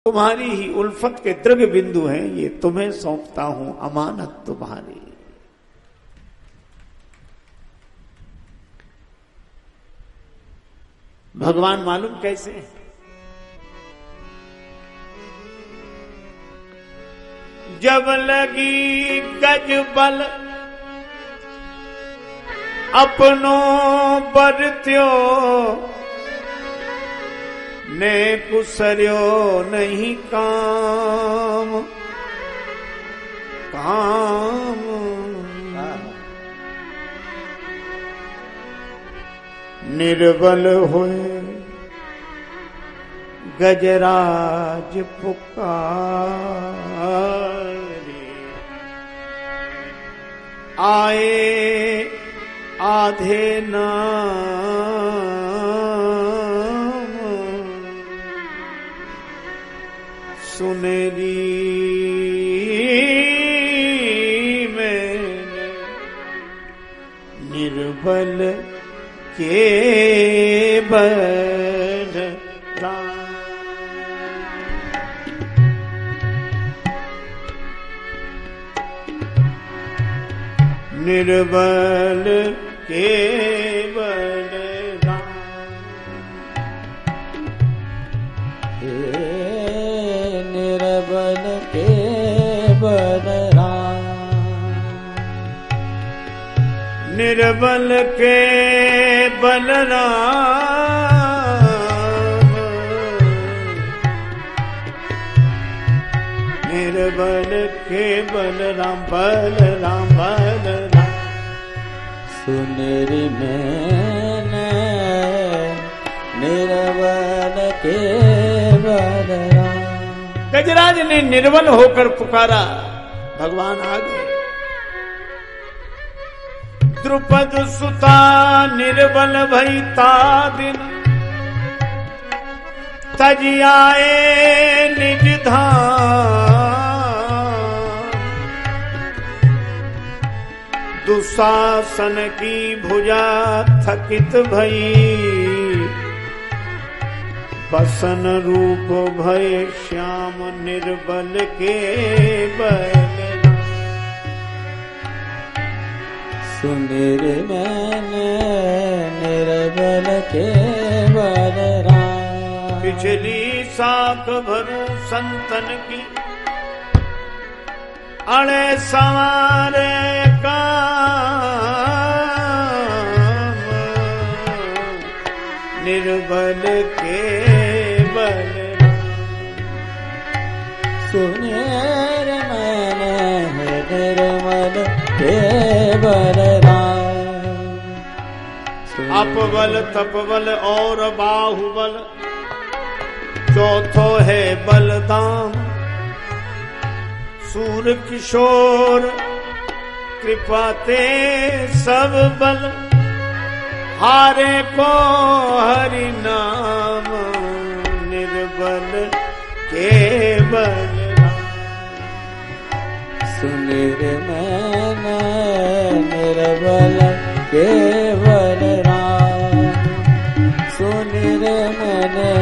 तुम्हारी ही उल्फत के दृढ़ बिंदु हैं, ये तुम्हें सौंपता हूं अमानत तुम्हारी। भगवान मालूम कैसे है? जब लगी गज बल अपनों बरत्यो ने कुसर्यो नहीं काम काम। निर्बल हुए गजराज पुकारे, आए आधे नाम सुनेरी मैंने निर्बल के बल राम। निर्बल के बल राम, निर्बल के बल राम। निर्बल के बलराम, निर्बल के बलराम बलराम बलराम। सुनेरी मैंने निर्बल के बलराम। गजराज ने निर्बल होकर पुकारा, भगवान आ गए। द्रुपद सुता निर्बल भई ता दिन, तज आए निज धाम। दुशासन की भुजा थकित भई, बसन रूप भय श्याम निर्बल के बल। सुनेर मैंने निर्बल के बल राम। पिछली साख भरू संतन की, अड़े सवारे काम। निर्बल के बल सुनेर मैंने निर्बल के बल राम। अपबल तपबल और बाहुबल, चौथो है बलदाम। सूर किशोर कृपा ते सब बल, हारे को हरि नाम। निर्बल के बल सुनेर मैंने निर्बल के बल राम। सुनेर मैंने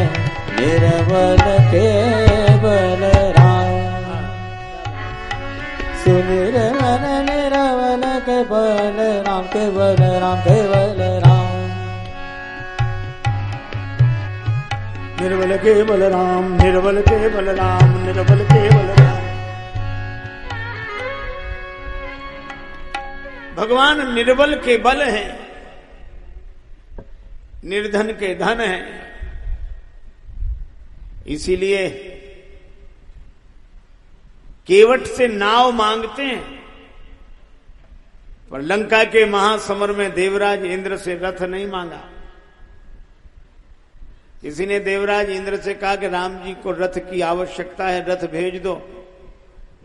निर्बल के बल राम। सुनेर मैंने निर्बल के बल राम के बल राम के बल राम। निर्बल के बल राम, निर्बल के बल राम, निर्बल के बल राम। भगवान निर्बल के बल हैं, निर्धन के धन हैं। इसीलिए केवट से नाव मांगते हैं, पर लंका के महासमर में देवराज इंद्र से रथ नहीं मांगा। किसी ने देवराज इंद्र से कहा कि राम जी को रथ की आवश्यकता है, रथ भेज दो।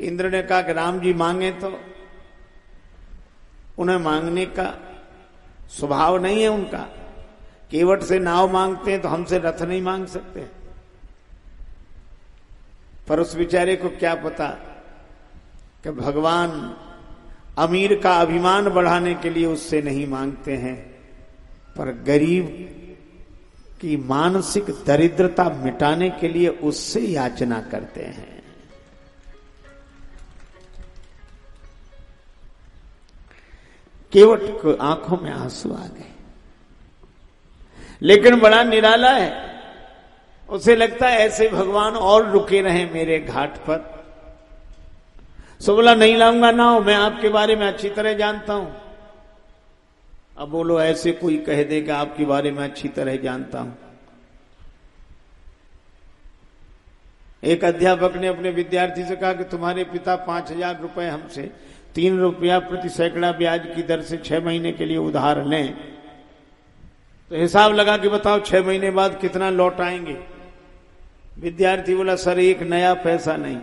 इंद्र ने कहा कि राम जी मांगे तो, उन्हें मांगने का स्वभाव नहीं है उनका। केवट से नाव मांगते हैं तो हमसे रथ नहीं मांग सकते। पर उस बेचारे को क्या पता कि भगवान अमीर का अभिमान बढ़ाने के लिए उससे नहीं मांगते हैं, पर गरीब कि मानसिक दरिद्रता मिटाने के लिए उससे याचना करते हैं। केवट को आंखों में आंसू आ गए, लेकिन बड़ा निराला है। उसे लगता है ऐसे भगवान और रुके रहे मेरे घाट पर। सो बोला नहीं लाऊंगा नाव, मैं आपके बारे में अच्छी तरह जानता हूं। अब बोलो ऐसे कोई कह देगा आपके बारे में अच्छी तरह जानता हूं। एक अध्यापक ने अपने विद्यार्थी से कहा कि तुम्हारे पिता 5,000 रुपए हमसे 3 रुपया प्रति सैकड़ा ब्याज की दर से 6 महीने के लिए उधार लें, तो हिसाब लगा के बताओ 6 महीने बाद कितना लौट आएंगे। विद्यार्थी बोला सर 1 नया पैसा नहीं।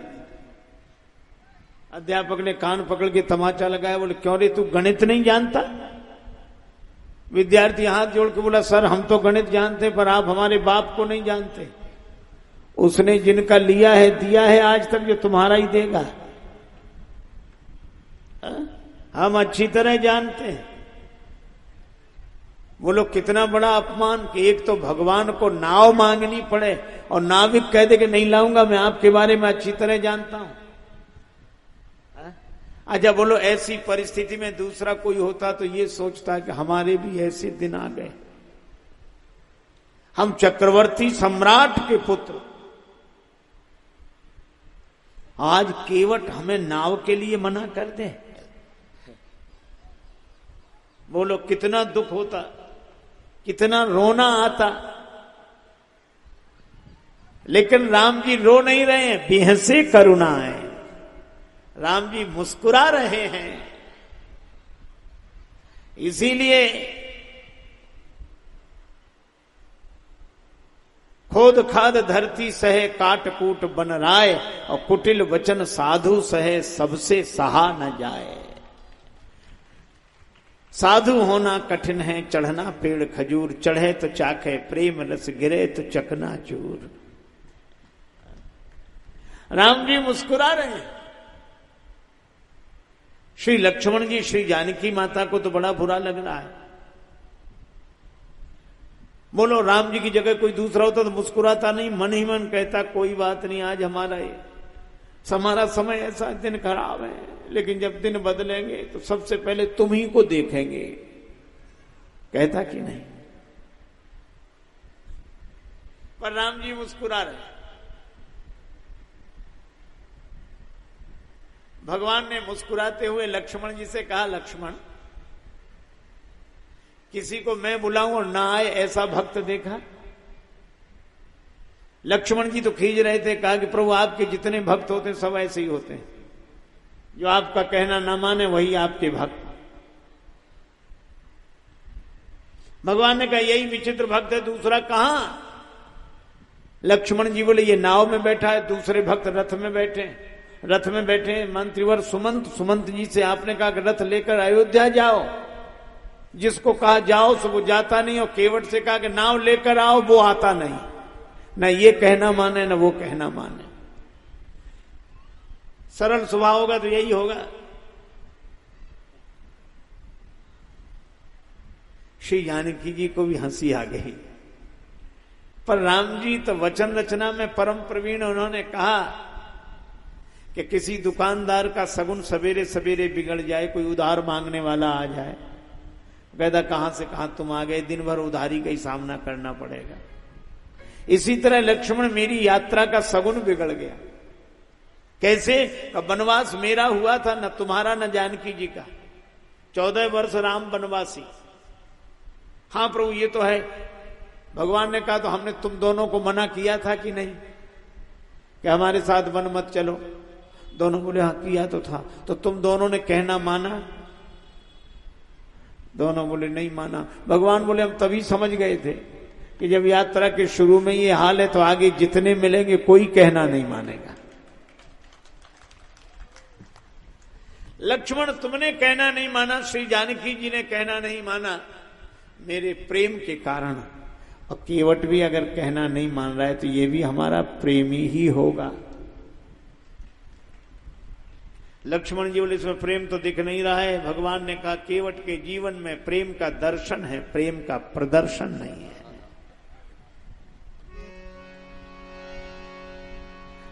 अध्यापक ने कान पकड़ के तमाचा लगाया, बोले क्यों रे तू गणित नहीं जानता? विद्यार्थी हाथ जोड़ के बोला सर हम तो गणित जानते पर आप हमारे बाप को नहीं जानते। उसने जिनका लिया है दिया है आज तक, जो तुम्हारा ही देगा। हम अच्छी तरह जानते हैं। बोलो कितना बड़ा अपमान कि एक तो भगवान को नाव मांगनी पड़े और नाविक कह दे कि नहीं लाऊंगा, मैं आपके बारे में अच्छी तरह जानता हूं। अच्छा बोलो ऐसी परिस्थिति में दूसरा कोई होता तो ये सोचता कि हमारे भी ऐसे दिन आ गए। हम चक्रवर्ती सम्राट के पुत्र, आज केवट हमें नाव के लिए मना कर दे। बोलो कितना दुख होता, कितना रोना आता। लेकिन राम जी रो नहीं रहे हैं, बेहसे करुणा है। राम जी मुस्कुरा रहे हैं। इसीलिए खोद खाद धरती सहे काट कूट बन राय, और कुटिल वचन साधु सहे सबसे सहा न जाए। साधु होना कठिन है, चढ़ना पेड़ खजूर, चढ़े तो चाखे प्रेम रस, गिरे तो चकनाचूर। राम जी मुस्कुरा रहे हैं। श्री लक्ष्मण जी श्री जानकी माता को तो बड़ा बुरा लग रहा है। बोलो राम जी की जगह कोई दूसरा होता तो मुस्कुराता नहीं, मन ही मन कहता कोई बात नहीं, आज हमारा समय ऐसा, दिन खराब है, लेकिन जब दिन बदलेंगे तो सबसे पहले तुम ही को देखेंगे। कहता कि नहीं? पर राम जी मुस्कुरा रहे। भगवान ने मुस्कुराते हुए लक्ष्मण जी से कहा, लक्ष्मण किसी को मैं बुलाऊं और ना आए ऐसा भक्त देखा? लक्ष्मण जी तो खींच रहे थे, कहा कि प्रभु आपके जितने भक्त होते हैं सब ऐसे ही होते हैं, जो आपका कहना ना माने वही आपके भक्त। भगवान ने कहा यही विचित्र भक्त है, दूसरा कहां? लक्ष्मण जी बोले ये नाव में बैठा है, दूसरे भक्त रथ में बैठे। रथ में बैठे मंत्रीवर सुमंत जी से आपने कहा कि रथ लेकर अयोध्या जाओ। जिसको कहा जाओ सो वो जाता नहीं, और केवट से कहा कि नाव लेकर आओ, वो आता नहीं। न ये कहना माने न वो कहना माने। सरल स्वभाव होगा तो यही होगा। श्री जानकी जी को भी हंसी आ गई, पर राम जी तो वचन रचना में परम प्रवीण। उन्होंने कहा कि किसी दुकानदार का सगुन सवेरे सवेरे बिगड़ जाए, कोई उधार मांगने वाला आ जाए, कहता कहां से कहां तुम आ गए, दिन भर उधारी का ही सामना करना पड़ेगा। इसी तरह लक्ष्मण मेरी यात्रा का सगुन बिगड़ गया। कैसे? वनवास मेरा हुआ था, न तुम्हारा न जानकी जी का। 14 वर्ष राम वनवासी। हाँ प्रभु ये तो है। भगवान ने कहा तो हमने तुम दोनों को मना किया था कि नहीं कि हमारे साथ वन मत चलो? दोनों बोले हाँ किया तो था। तो तुम दोनों ने कहना माना? दोनों बोले नहीं माना। भगवान बोले हम तभी समझ गए थे कि जब यात्रा के शुरू में ये हाल है तो आगे जितने मिलेंगे कोई कहना नहीं मानेगा। लक्ष्मण तुमने कहना नहीं माना, श्री जानकी जी ने कहना नहीं माना मेरे प्रेम के कारण, और केवट भी अगर कहना नहीं मान रहा है तो ये भी हमारा प्रेमी ही होगा। लक्ष्मण जी बोले इसमें प्रेम तो दिख नहीं रहा है। भगवान ने कहा केवट के जीवन में प्रेम का दर्शन है, प्रेम का प्रदर्शन नहीं है।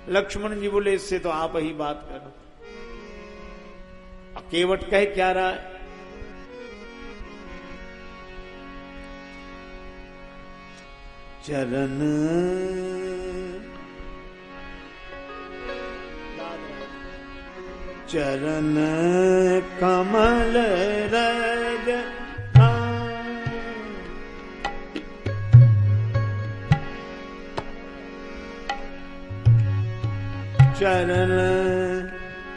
लक्ष्मण जी बोले इससे तो आप ही बात करो। केवट कह क्या रहा है? चरण चरण कमल रज चरण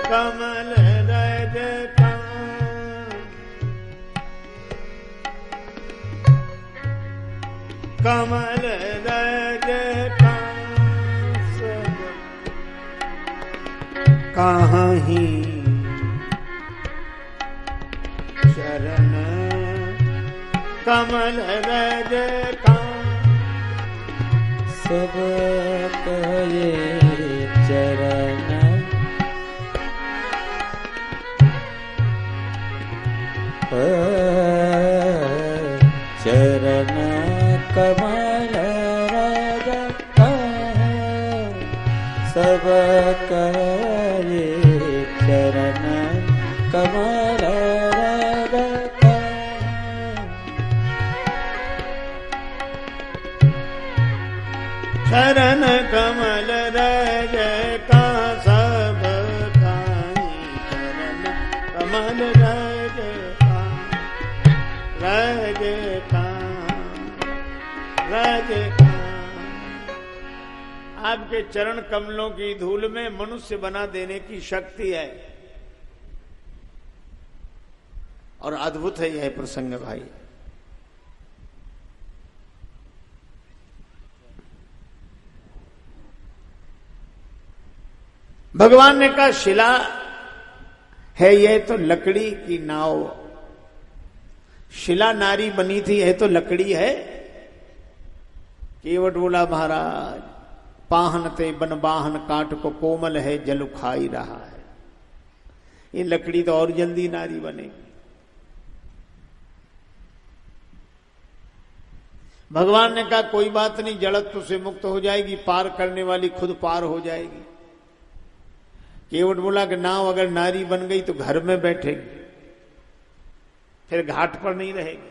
कमल रज कमल रज कहाँ ही चरण कमल रज सब कहे चरण चरण कमल रज सब कहे चरण कमल रज चरण कमल रज का सब काई चरण कमल रज का आपके चरण कमलों की धूल में मनुष्य बना देने की शक्ति है। और अद्भुत है यह प्रसंग भाई। भगवान ने कहा शिला है यह तो लकड़ी की नाव, शिला नारी बनी थी यह तो लकड़ी है। केवट बोला महाराज पाहन ते बन बाहन काट को कोमल है जल खाई रहा है, ये लकड़ी तो और जल्दी नारी बनेगी। भगवान ने कहा कोई बात नहीं, जड़त्व से मुक्त हो जाएगी, पार करने वाली खुद पार हो जाएगी। केवट बोला कि नाव अगर नारी बन गई तो घर में बैठेगी, फिर घाट पर नहीं रहेगी।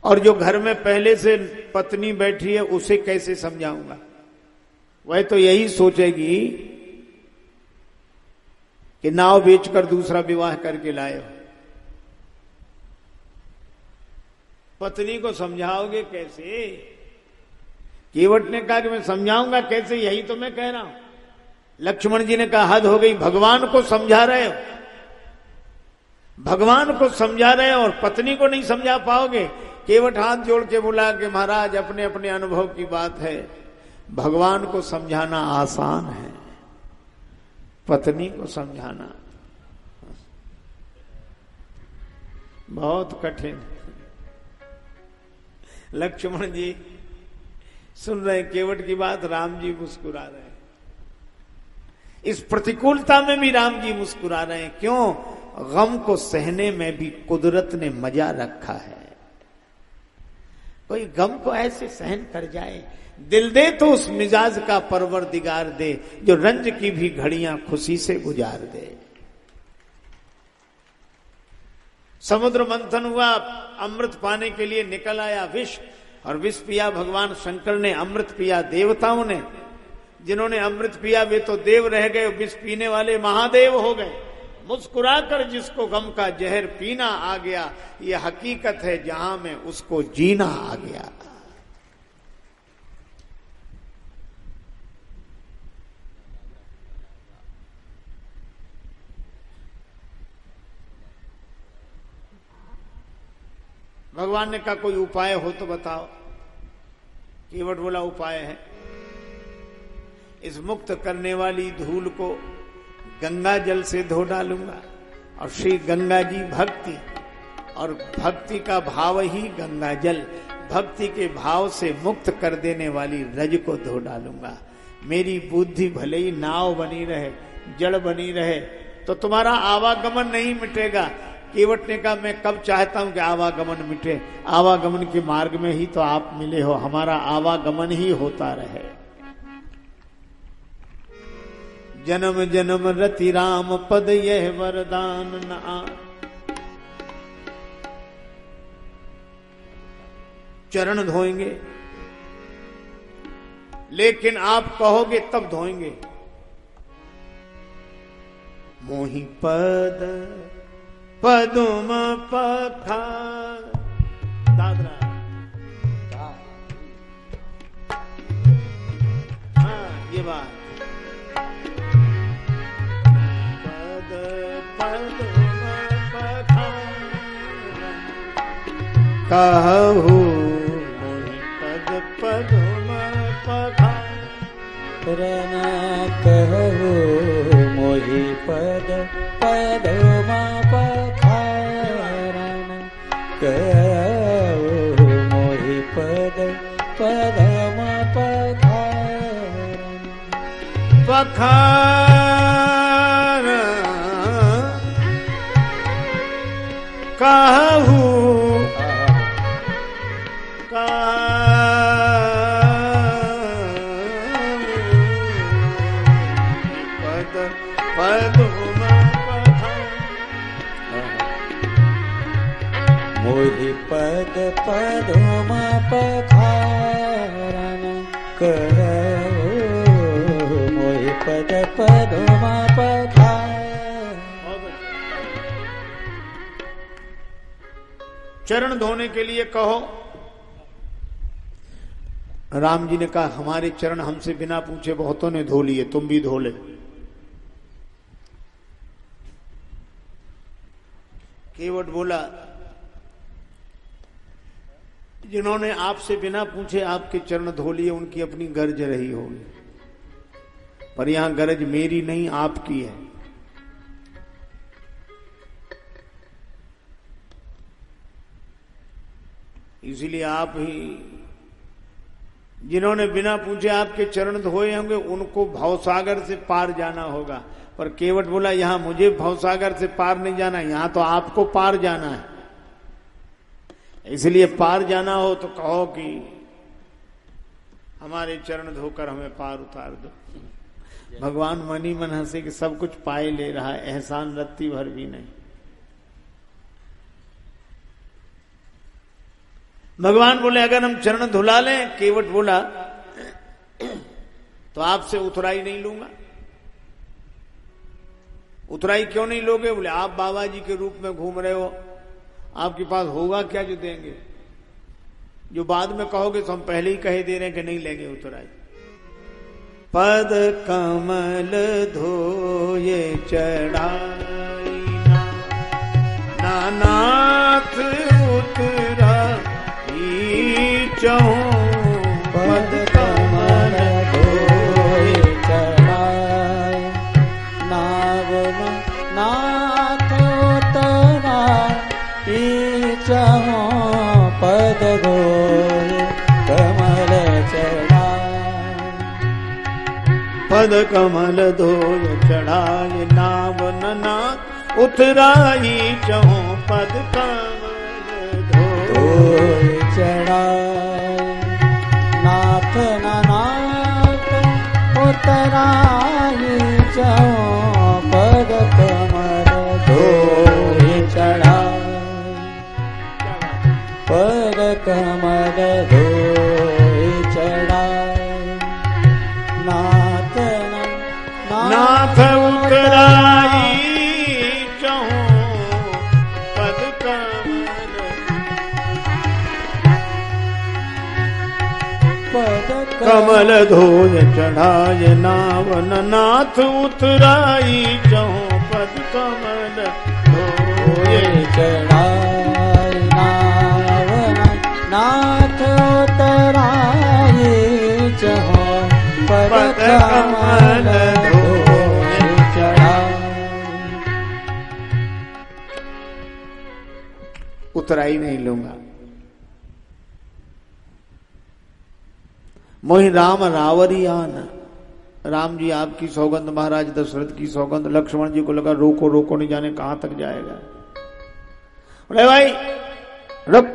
और जो घर में पहले से पत्नी बैठी है उसे कैसे समझाऊंगा? वह तो यही सोचेगी कि नाव बेचकर दूसरा विवाह करके लाए हो। पत्नी को समझाओगे कैसे? केवट ने कहा कि मैं समझाऊंगा कैसे, यही तो मैं कह रहा हूं। लक्ष्मण जी ने कहा हद हो गई, भगवान को समझा रहे हो, भगवान को समझा रहे हो और पत्नी को नहीं समझा पाओगे। केवट हाथ जोड़ के बोला कि महाराज अपने अपने अनुभव की बात है, भगवान को समझाना आसान है, पत्नी को समझाना बहुत कठिन। लक्ष्मण जी सुन रहे केवट की बात, राम जी मुस्कुरा रहे हैं। इस प्रतिकूलता में भी राम जी मुस्कुरा रहे हैं। क्यों? गम को सहने में भी कुदरत ने मजा रखा है। कोई गम को ऐसे सहन कर जाए, दिल दे तो उस मिजाज का परवरदिगार दे जो रंज की भी घड़ियां खुशी से गुजार दे। समुद्र मंथन हुआ, अमृत पाने के लिए निकल आया विष, और विष पिया भगवान शंकर ने, अमृत पिया देवताओं ने। जिन्होंने अमृत पिया वे तो देव रह गए, विष पीने वाले महादेव हो गए। मुस्कुराकर जिसको गम का जहर पीना आ गया, ये हकीकत है जहां में उसको जीना आ गया। भगवान ने कहा कोई उपाय हो तो बताओ। केवट बोला उपाय है, इस मुक्त करने वाली धूल को गंगा जल से धो डालूंगा, और श्री गंगा जी भक्ति, और भक्ति का भाव ही गंगा जल, भक्ति के भाव से मुक्त कर देने वाली रज को धो डालूंगा। मेरी बुद्धि भले ही नाव बनी रहे, जड़ बनी रहे, तो तुम्हारा आवागमन नहीं मिटेगा, केवट ने कहा मैं कब चाहता हूं कि आवागमन मिटे, आवागमन के मार्ग में ही तो आप मिले हो, हमारा आवागमन ही होता रहे। जन्म जन्म रति राम पद यह वरदान न आ। चरण धोएंगे, लेकिन आप कहोगे तब धोएंगे। मोहि पद पदुम पखार, दादरा, हाँ ये बात। पद पदुम पखार कहू, मोहि पद पदुम पखार कहू, मोहि पद पदुम पखारन कहू, मोहि पद पदुम पखारन पखार कहू मोहि पद पदुम पखारन कहू, मोहि पद पदुम पखारन। चरण धोने के लिए कहो। राम जी ने कहा हमारे चरण हमसे बिना पूछे बहुतों ने धो लिए, तुम भी धो ले। केवट बोला जिन्होंने आपसे बिना पूछे आपके चरण धो लिए उनकी अपनी गरज रही होगी, पर यहां गरज मेरी नहीं आपकी है। इसीलिए आप ही जिन्होंने बिना पूछे आपके चरण धोए होंगे उनको भवसागर से पार जाना होगा। पर केवट बोला यहां मुझे भवसागर से पार नहीं जाना, यहां तो आपको पार जाना है। इसलिए पार जाना हो तो कहो कि हमारे चरण धोकर हमें पार उतार दो। भगवान मनी मन हंसे कि सब कुछ पाए ले रहा है, एहसान रत्ती भर भी नहीं। भगवान बोले अगर हम चरण धुला लें, केवट बोला तो आपसे उतराई नहीं लूंगा। उतराई क्यों नहीं लोगे? बोले आप बाबा जी के रूप में घूम रहे हो, आपके पास होगा क्या जो देंगे? जो बाद में कहोगे तो हम पहले ही कहे दे रहे हैं कि नहीं लेंगे उतराई। पद कमल धोये चढ़ाई नानाथ उतरा चहु, पद कमल धोये चढ़ाई नाव नाथ उतरा चहु, पद धोये कमल चढ़ाई। पद कमल धोये चढ़ाई नाव नाथ उतराई चहु, पद कमल धोये चढ़ाई नाथ नाथ उतराई चहु, पद कमल धोये चढ़ाई। पद कमल धोये चढ़ाई नाथ नाथ उतराई चहु, पद कमल धोये चढ़ाय नावन नाथ उतराई चहु, पद कमल धोये चढ़ाई नावन नाथ उतराई चहु, पद कमल धोये चढ़ाई। उतराई नहीं लूंगा। मोहि राम रावरियान, राम जी आपकी सौगंध, महाराज दशरथ की सौगंध। लक्ष्मण जी को लगा रोको रोको नहीं जाने कहां तक जाएगा। बोले भाई रुक,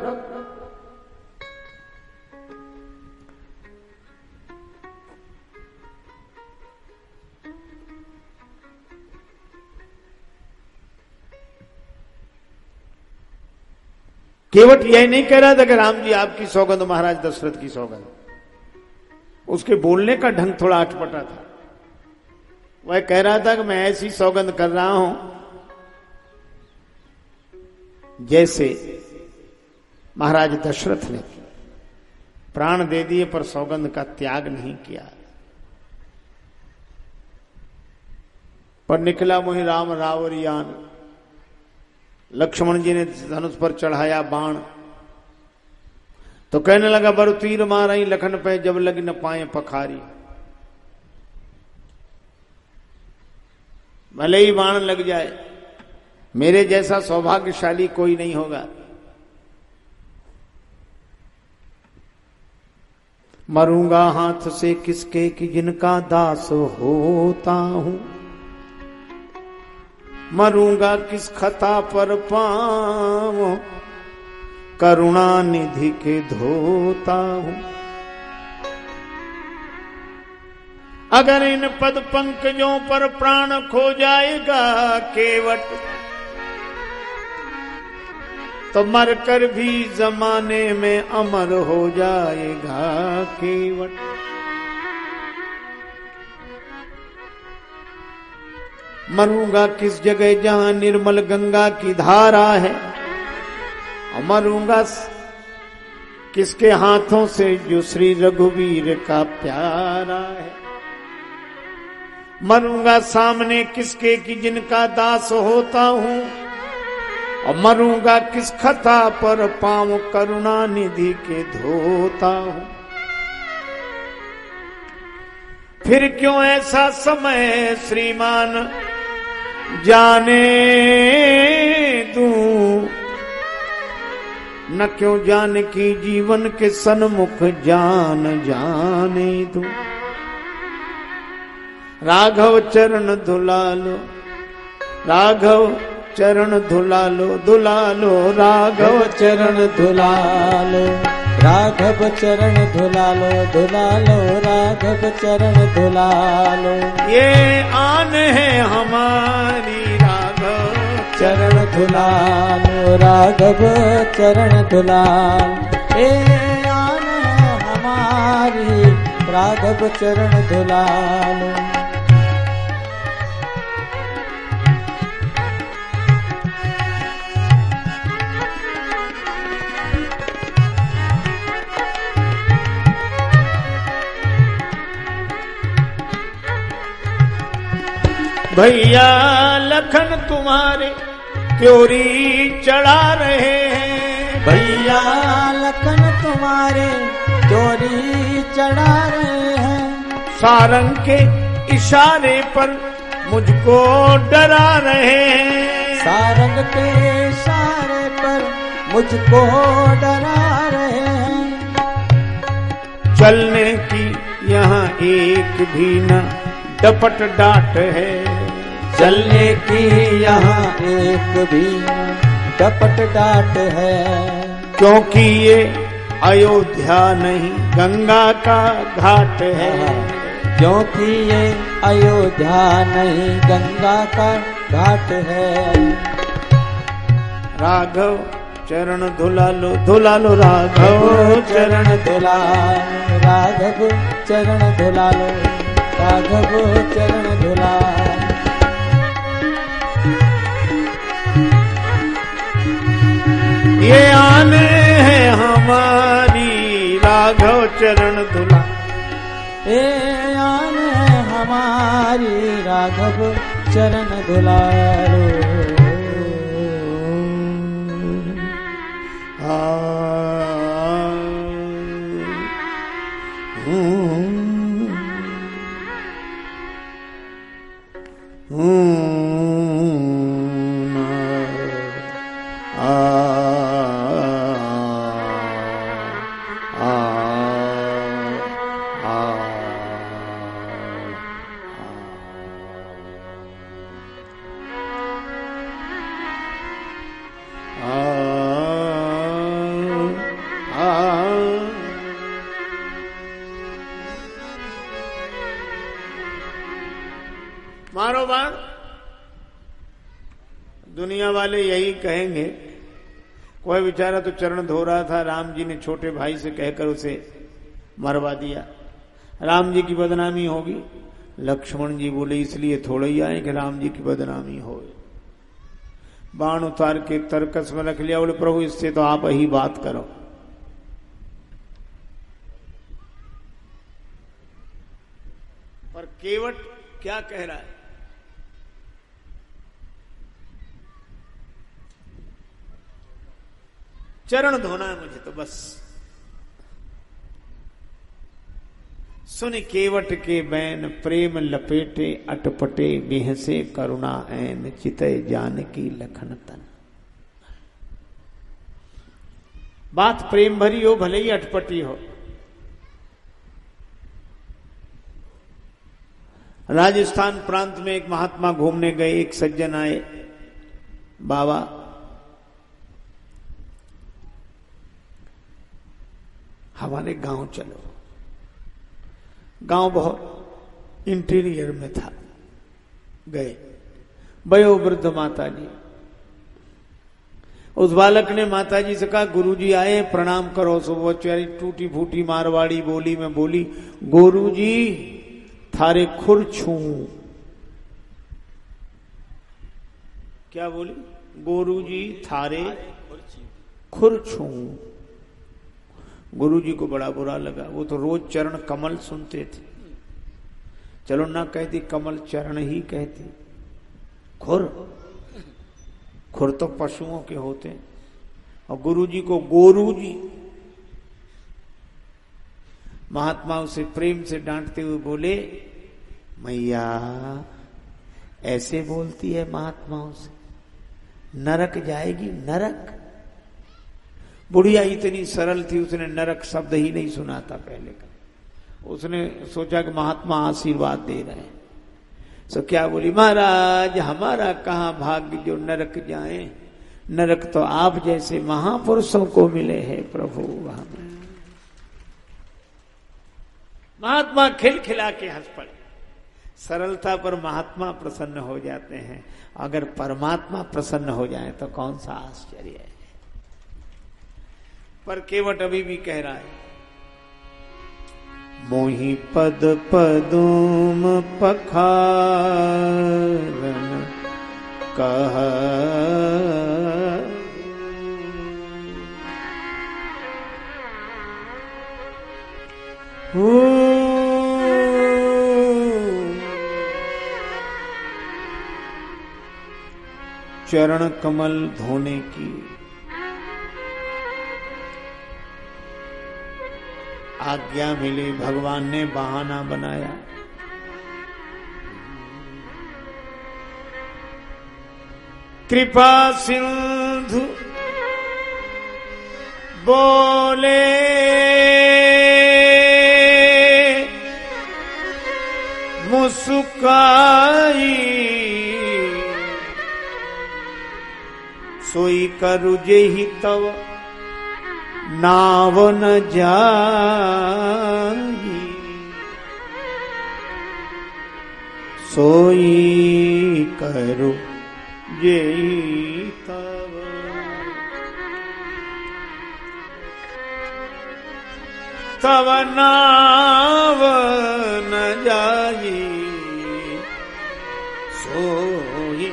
केवट यही नहीं कह रहा था कि राम जी आपकी सौगंध महाराज दशरथ की सौगंध। उसके बोलने का ढंग थोड़ा अटपटा था। वह कह रहा था कि मैं ऐसी सौगंध कर रहा हूं जैसे महाराज दशरथ ने प्राण दे दिए पर सौगंध का त्याग नहीं किया। पर निकला मोहि राम रावरियान, लक्ष्मण जी ने धनुष पर चढ़ाया बाण तो कहने लगा बरु तीर मारई लखन पे जब लग न पाए पखारी। भले ही बाण लग जाए, मेरे जैसा सौभाग्यशाली कोई नहीं होगा। मरूंगा हाथ से किसके कि जिनका दास होता हूं, मरूंगा किस खता पर पांव करुणा निधि के धोता हूं। अगर इन पद पंकजों पर प्राण खो जाएगा केवट, तो मरकर भी जमाने में अमर हो जाएगा केवट। मरूंगा किस जगह जहां निर्मल गंगा की धारा है, और मरूंगा किसके हाथों से जो श्री रघुवीर का प्यारा है। मरूंगा सामने किसके कि जिनका दास होता हूं, और मरूंगा किस खता पर पांव करुणा निधि के धोता हूं। फिर क्यों ऐसा समय श्रीमान जाने दूं, न क्यों जान की जीवन के सन्मुख जान जाने दूं। राघव चरण धुलालो, राघव चरण धुलालो, धुलालो राघव चरण धुलालो, राघव चरण धुलालो, धुलालो राघव चरण धुलालो। ये आन है हमारी राघव चरण धुलालो, राघव चरण धुलालो। ये आन है हमारी राघव चरण धुलालो। भैया लखन तुम्हारे त्योरी चढ़ा रहे हैं, भैया लखन तुम्हारे त्योरी चढ़ा रहे हैं। सारंग के इशारे पर मुझको डरा रहे हैं, सारंग के इशारे पर मुझको डरा रहे हैं। चलने की यहाँ एक भी न डपट डांट है, चलने की यहाँ एक भी डपट डांट है। क्योंकि ये अयोध्या नहीं गंगा का घाट है, क्योंकि ये अयोध्या नहीं गंगा का घाट है। राघव चरण धुलालो, धुलालो राघव चरण धुलालो, राघव चरण धुलालो, राघव चरण धुलालो। ये आने है हमारी राघव चरण धुला, ये आन है हमारी राघव चरण धुलालो। आ मारो बाण। दुनिया वाले यही कहेंगे, कोई बेचारा तो चरण धो रहा था, राम जी ने छोटे भाई से कहकर उसे मरवा दिया, राम जी की बदनामी होगी। लक्ष्मण जी बोले इसलिए थोड़े ही आए कि राम जी की बदनामी हो। बाण उतार के तरकस में रख लिया, बोले प्रभु इससे तो आप ही बात करो। पर केवट क्या कह रहा है? चरण धोना है मुझे तो बस। सुन केवट के बैन प्रेम लपेटे अटपटे बिहसे करुणा ऐन चितय जानकी लखन तन। बात प्रेम भरी हो भले ही अटपटी हो। राजस्थान प्रांत में एक महात्मा घूमने गए, एक सज्जन आए, बाबा हमारे गांव चलो। गांव बहुत इंटीरियर में था। गए, वयोवृद्ध माता जी। उस बालक ने माता जी से कहा गुरुजी आए प्रणाम करो। सो वो चारी टूटी फूटी मारवाड़ी बोली में बोली, गुरुजी थारे खुर छू। क्या बोली? गुरुजी थारे खुर छू। गुरुजी को बड़ा बुरा लगा, वो तो रोज चरण कमल सुनते थे। चलो ना कहती कमल, चरण ही कहती। खुर, खुर तो पशुओं के होते हैं, और गुरुजी को गोरुजी। महात्मा उसे प्रेम से डांटते हुए बोले, मैया ऐसे बोलती है महात्माओं से, नरक जाएगी नरक। बुढ़िया इतनी सरल थी, उसने नरक शब्द ही नहीं सुना था पहले का। उसने सोचा कि महात्मा आशीर्वाद दे रहे हैं, सो क्या बोली, महाराज हमारा कहां भाग्य जो नरक जाए, नरक तो आप जैसे महापुरुषों को मिले हैं प्रभु हमें। महात्मा खिलखिला के हंस पड़े। सरलता पर महात्मा प्रसन्न हो जाते हैं, अगर परमात्मा प्रसन्न हो जाए तो कौन सा आश्चर्य है। पर केवट अभी भी कह रहा है, मोहि पद पदुम पखारन कह चरण कमल धोने की आज्ञा मिली, भगवान ने बहाना बनाया। कृपा सिंधु बोले मुस्काई, सोई करु जेहि तव नाव न जाई, सोई करो जेहि तव। तव नाव न जाई, सोई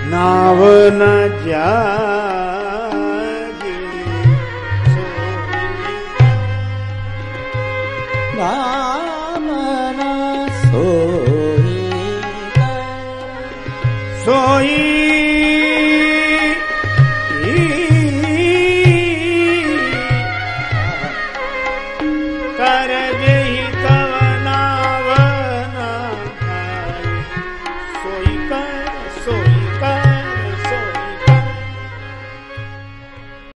नाव न जागे, नाम न सोई, सोई करे